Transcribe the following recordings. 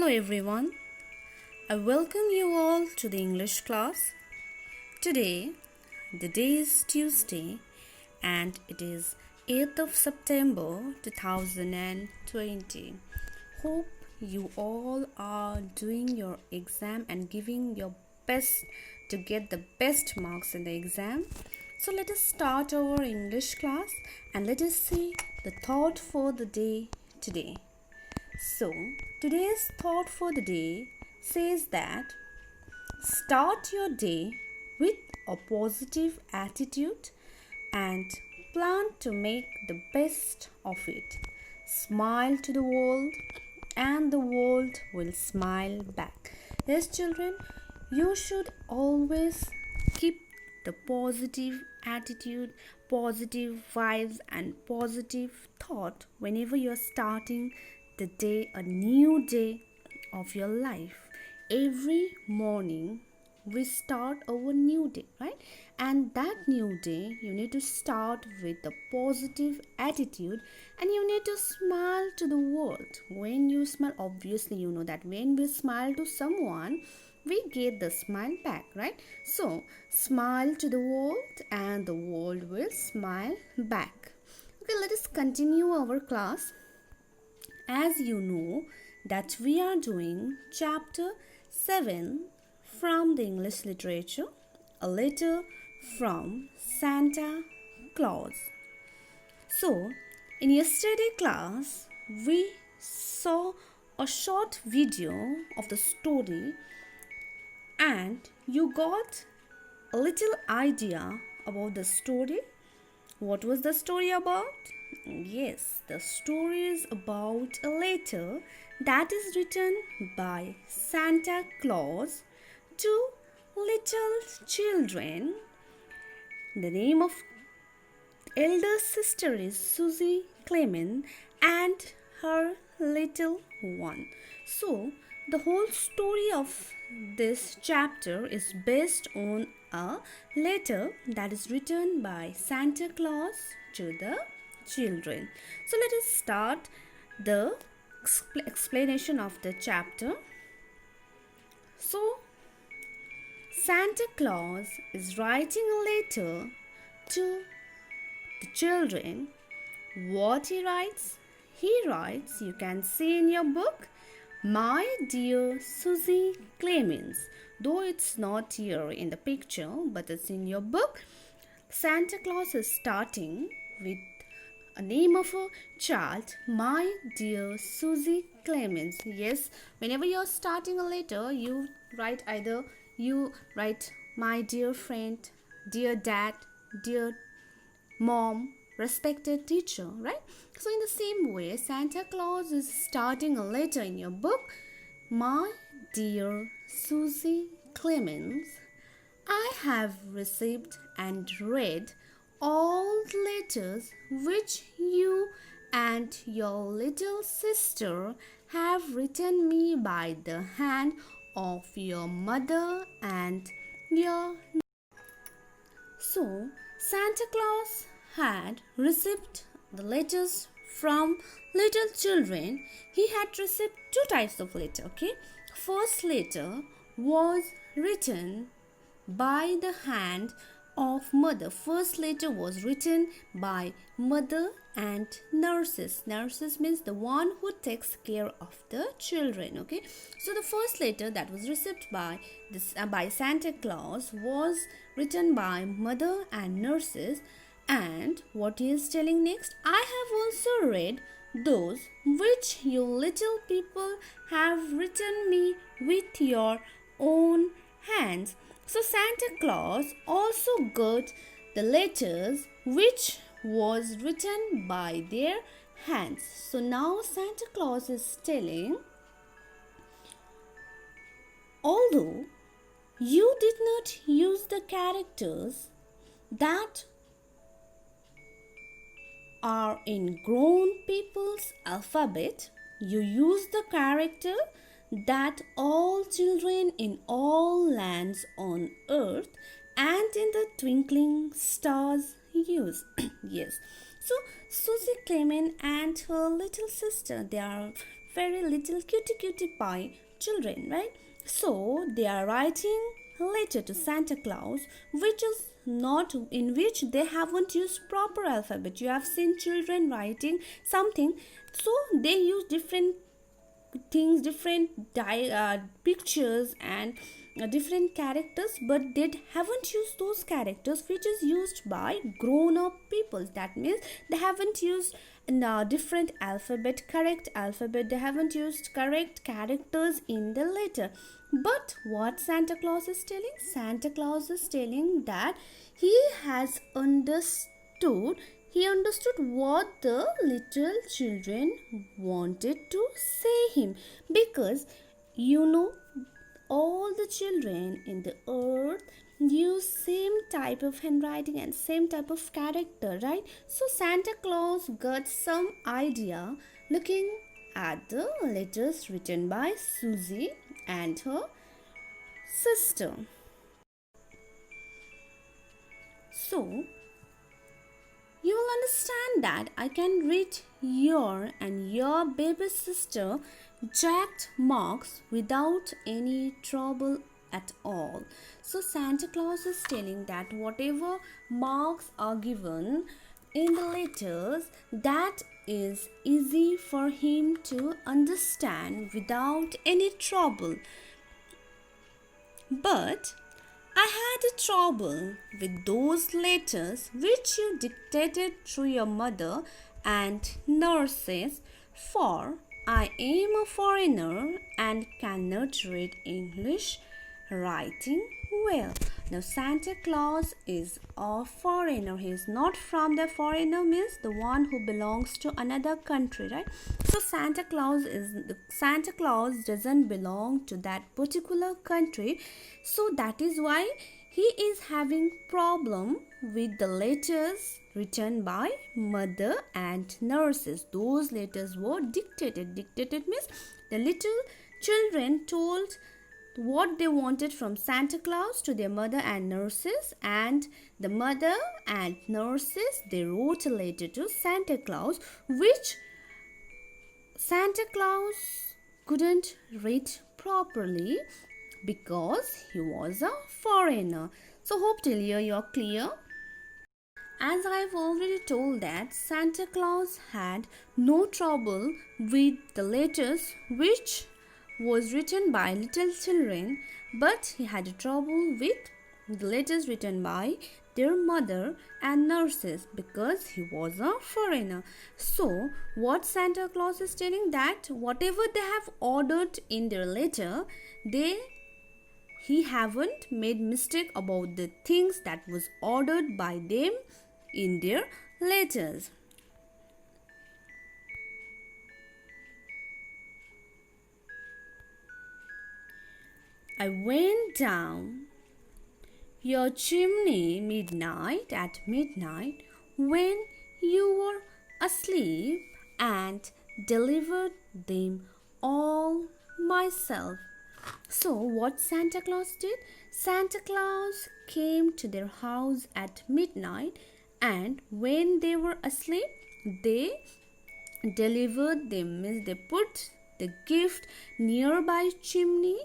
Hello everyone. I welcome you all to the English class. Today, the day is Tuesday and it is 8th of September 2020. Hope you all are doing your exam and giving your best to get the best marks in the exam. So let us start our English class and let us see the thought for the day today. So, today's thought for the day says that start your day with a positive attitude and plan to make the best of it. Smile to the world and the world will smile back. Yes, children, you should always keep the positive attitude, positive vibes, and positive thought whenever you're starting the day, a new day of your life. Every morning we start our new day, right? And that new day you need to start with a positive attitude and you need to smile to the world. When you smile, obviously you know that when we smile to someone, we get the smile back, right? So smile to the world and the world will smile back. Okay, let us continue our class. As you know that we are doing chapter 7 from the English literature, a letter from Santa Claus. So, in yesterday class, we saw a short video of the story and you got a little idea about the story. What was the story about? Yes, the story is about a letter that is written by Santa Claus to little children. The name of elder sister is Susie Clement and her little one. So, the whole story of this chapter is based on a letter that is written by Santa Claus to the children. So let us start the explanation of the chapter. So Santa Claus is writing a letter to the children. What he writes? He writes, you can see in your book, my dear Susie Clemens. Though it's not here in the picture, but it's in your book. Santa Claus is starting with a name of a child, my dear Susie Clemens. Yes, whenever you're starting a letter, you write either my dear friend, dear dad, dear mom, respected teacher, right? So in the same way, Santa Claus is starting a letter in your book. My dear Susie Clemens, I have received and read all the letters which you and your little sister have written me by the hand of your mother and your. So, Santa Claus had received the letters from little children. He had received two types of letter, okay? First letter was written by the hand of mother. First letter was written by mother and nurses. Nurses means the one who takes care of the children, okay? So the first letter that was received by Santa Claus was written by mother and nurses. And what he is telling next, I have also read those which you little people have written me with your own hands. So Santa Claus also got the letters which was written by their hands. So now Santa Claus is telling, although you did not use the characters that are in grown people's alphabet, you use the character that all children in all lands on earth and in the twinkling stars use. Yes. So Susie Clement and her little sister, they are very little cutie pie children, right? So they are writing a letter to Santa Claus, which is not in which they haven't used proper alphabet. You have seen children writing something, so they use different things, different pictures and different characters, but they haven't used those characters which is used by grown up people. That means they haven't used different alphabet, correct alphabet, they haven't used correct characters in the letter. But what Santa Claus is telling? Santa Claus is telling that he has understood, he understood what the little children wanted to say him, because all the children in the earth use same type of handwriting and same type of character, right? So Santa Claus got some idea looking at the letters written by Susie and her sister. So you will understand that I can read your and your baby sister jacked marks without any trouble at all. So Santa Claus is telling that whatever marks are given in the letters, that is easy for him to understand without any trouble. But I had a trouble with those letters which you dictated through your mother and nurses, for I am a foreigner and cannot read English writing well. Now Santa Claus is a foreigner. He is not from the foreigner, means the one who belongs to another country, right? So Santa Claus doesn't belong to that particular country. So that is why he is having problem with the letters written by mother and nurses. Those letters were dictated. Dictated means the little children told what they wanted from Santa Claus to their mother and nurses, and the mother and nurses, they wrote a letter to Santa Claus, which Santa Claus couldn't read properly because he was a foreigner. So hope till here you are clear. As I've already told that Santa Claus had no trouble with the letters which was written by little children, but he had trouble with the letters written by their mother and nurses because he was a foreigner. So what Santa Claus is telling, that whatever they have ordered in their letter, he haven't made mistake about the things that was ordered by them in their letters. I went down your chimney at midnight when you were asleep and delivered them all myself. So what Santa Claus did? Santa Claus came to their house at midnight, and when they were asleep, they delivered them, means they put the gift nearby chimney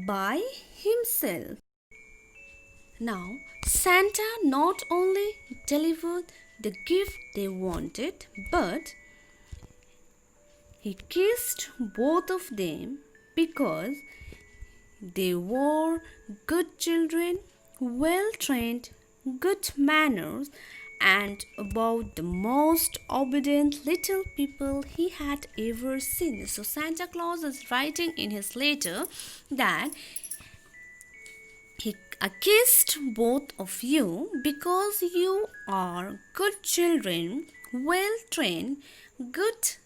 by himself. Now Santa not only delivered the gift they wanted, but he kissed both of them because they were good children, well trained, good manners, and about the most obedient little people he had ever seen. So Santa Claus is writing in his letter that I kissed both of you because you are good children, well trained, good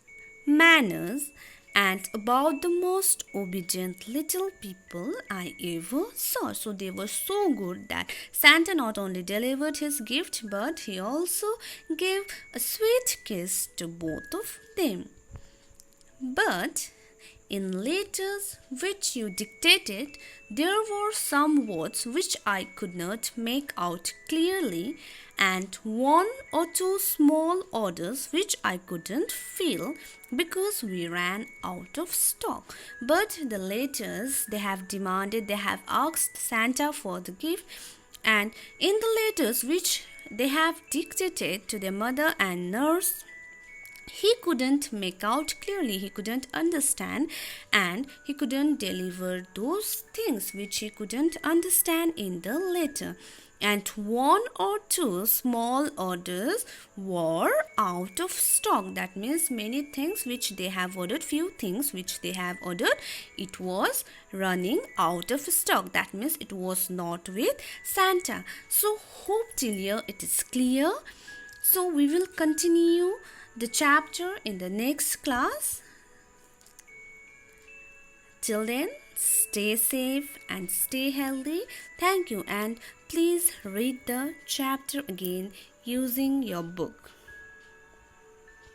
manners, and about the most obedient little people I ever saw. So they were so good that Santa not only delivered his gift, but he also gave a sweet kiss to both of them. But in letters which you dictated, there were some words which I could not make out clearly, and one or two small orders which I couldn't fill because we ran out of stock. But the letters they have asked Santa for the gift, and in the letters which they have dictated to their mother and nurse, he couldn't make out clearly, he couldn't understand, and he couldn't deliver those things which he couldn't understand in the letter. And one or two small orders were out of stock. That means many things which they have ordered, few things which they have ordered, it was running out of stock. That means it was not with Santa. So hope till here it is clear. So we will continue the chapter in the next class. Till then, stay safe and stay healthy. Thank you, and please read the chapter again using your book.